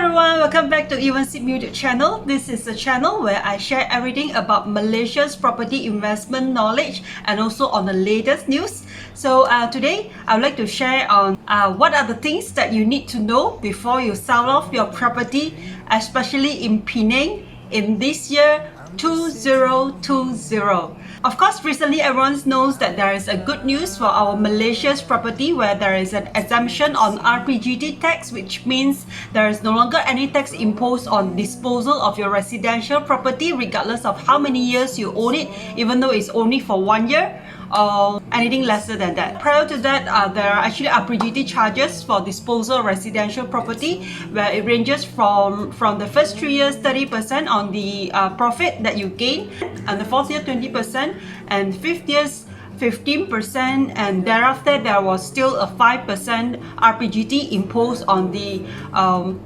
everyone, welcome back to Even Sip YouTube channel. This is the channel where I share everything about Malaysia's property investment knowledge and also on the latest news. So today I would like to share on what are the things that you need to know before you sell off your property, especially in Penang in this year 2020. Of course, recently everyone knows that there is a good news for our Malaysia's property where there is an exemption on RPGT tax, which means there is no longer any tax imposed on disposal of your residential property regardless of how many years you own it, even though it's only for 1 year or anything lesser than that. Prior to that, there are actually RPGT charges for disposal of residential property where it ranges from the first 3 years 30% on the profit that you gain, and the fourth year 20%, and fifth years 15%, and thereafter there was still a 5% RPGT imposed on the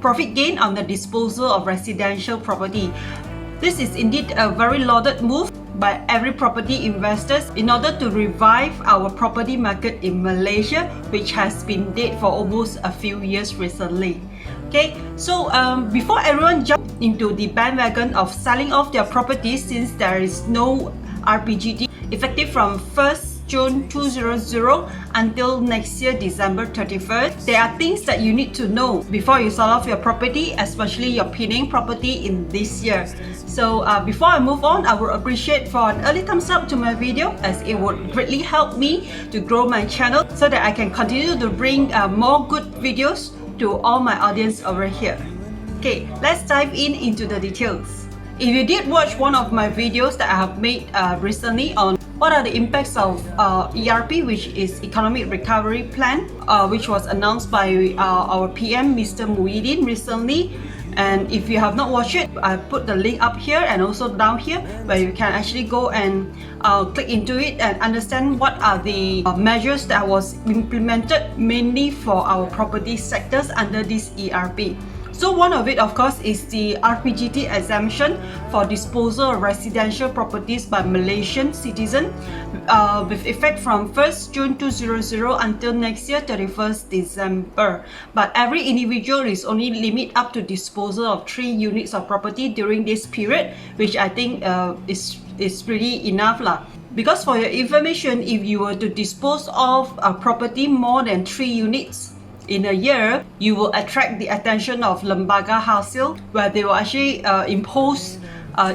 profit gain on the disposal of residential property. This is indeed a very lauded move by every property investors in order to revive our property market in Malaysia, which has been dead for almost a few years recently. Okay, so before everyone jump into the bandwagon of selling off their properties since there is no RPGT effective from 1st June 2020 until next year December 31st, there are things that you need to know before you sell off your property, especially your Penang property in this year. So before I move on, I would appreciate for an early thumbs up to my video, as it would greatly help me to grow my channel so that I can continue to bring more good videos to all my audience over here. Okay, let's dive into the details. If you did watch one of my videos that I have made recently on what are the impacts of ERP, which is Economic Recovery Plan, which was announced by our PM, Mr. Muhyiddin, recently. And if you have not watched it, I put the link up here and also down here where you can actually go and click into it and understand what are the measures that was implemented mainly for our property sectors under this ERP. So one of it, of course, is the RPGT exemption for disposal of residential properties by Malaysian citizens with effect from 1st June 2020 until next year 31st December. But every individual is only limit up to disposal of 3 units of property during this period, which I think is pretty enough lah. Because for your information, if you were to dispose of a property more than 3 units in a year, you will attract the attention of Lembaga Hasil, where they will actually impose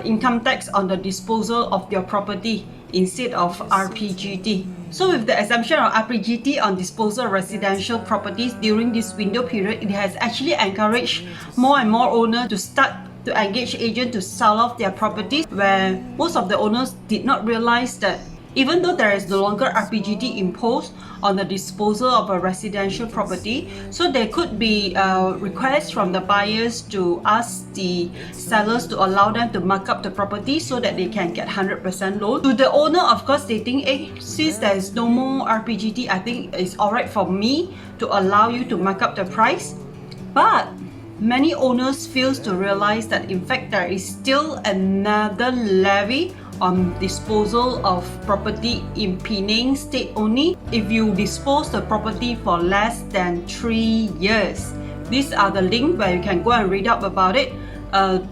income tax on the disposal of your property instead of RPGT. So with the exemption of RPGT on disposal of residential properties during this window period, it has actually encouraged more and more owners to start to engage agents to sell off their properties, where most of the owners did not realize that even though there is no longer RPGT imposed on the disposal of a residential property, so there could be requests from the buyers to ask the sellers to allow them to mark up the property so that they can get 100% loan. To the owner, of course, they think, hey, since there is no more RPGT, I think it's alright for me to allow you to mark up the price. But many owners fail to realize that in fact there is still another levy on disposal of property in Penang state only if you dispose the property for less than 3 years. These are the link where you can go and read up about it.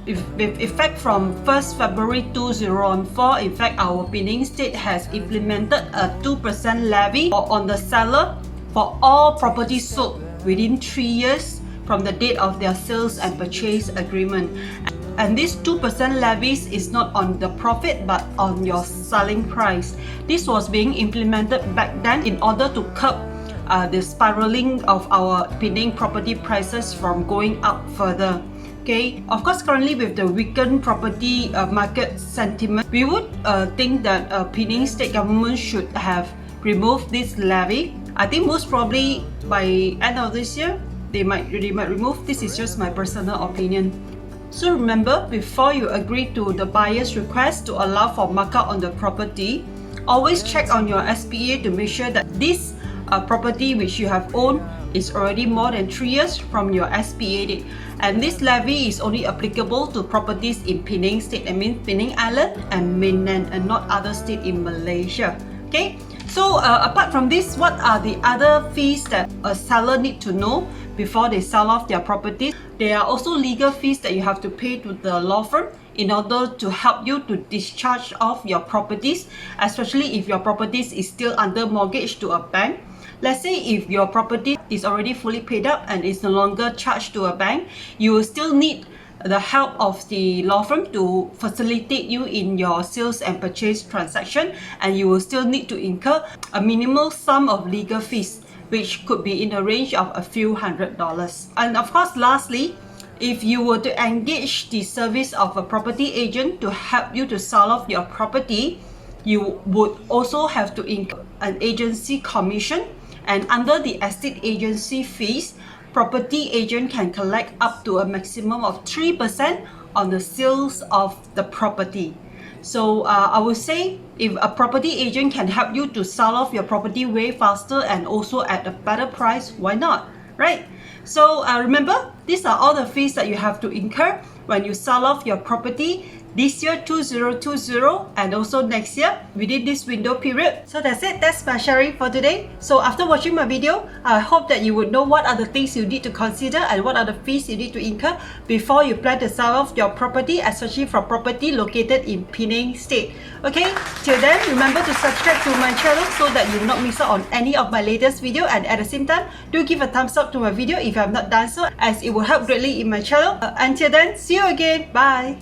With effect from 1st February 2004, in fact our Penang state has implemented a 2% levy on the seller for all properties sold within 3 years from the date of their sales and purchase agreement. And this 2% levies is not on the profit but on your selling price. This was being implemented back then in order to curb the spiraling of our Penang property prices from going up further. Okay, of course, currently with the weakened property market sentiment, we would think that Penang state government should have removed this levy. I think most probably by end of this year, they might remove. This is just my personal opinion. So remember, before you agree to the buyer's request to allow for markup on the property, always check on your SPA to make sure that this property which you have owned is already more than 3 years from your SPA date. And this levy is only applicable to properties in Penang state, I mean Penang Island and mainland, and not other state in Malaysia. Okay, so apart from this, what are the other fees that a seller need to know before they sell off their properties. There are also legal fees that you have to pay to the law firm in order to help you to discharge off your properties, especially if your properties is still under mortgage to a bank. Let's say if your property is already fully paid up and is no longer charged to a bank, you will still need the help of the law firm to facilitate you in your sales and purchase transaction, and you will still need to incur a minimal sum of legal fees, which could be in the range of a few $100s. And of course, lastly, if you were to engage the service of a property agent to help you to sell off your property, you would also have to incur an agency commission, and under the estate agency fees, property agent can collect up to a maximum of 3% on the sales of the property. So I would say if a property agent can help you to sell off your property way faster and also at a better price, why not, right? So remember, these are all the fees that you have to incur when you sell off your property this year 2020 and also next year within this window period. So that's it, that's my sharing for today. So after watching my video, I hope that you would know what are the things you need to consider and what are the fees you need to incur before you plan to sell off your property, especially for property located in Penang State. Okay, till then, remember to subscribe to my channel so that you will not miss out on any of my latest video, and at the same time, do give a thumbs up to my video if you have not done so, as it will help greatly in my channel. Until then, see you again, bye!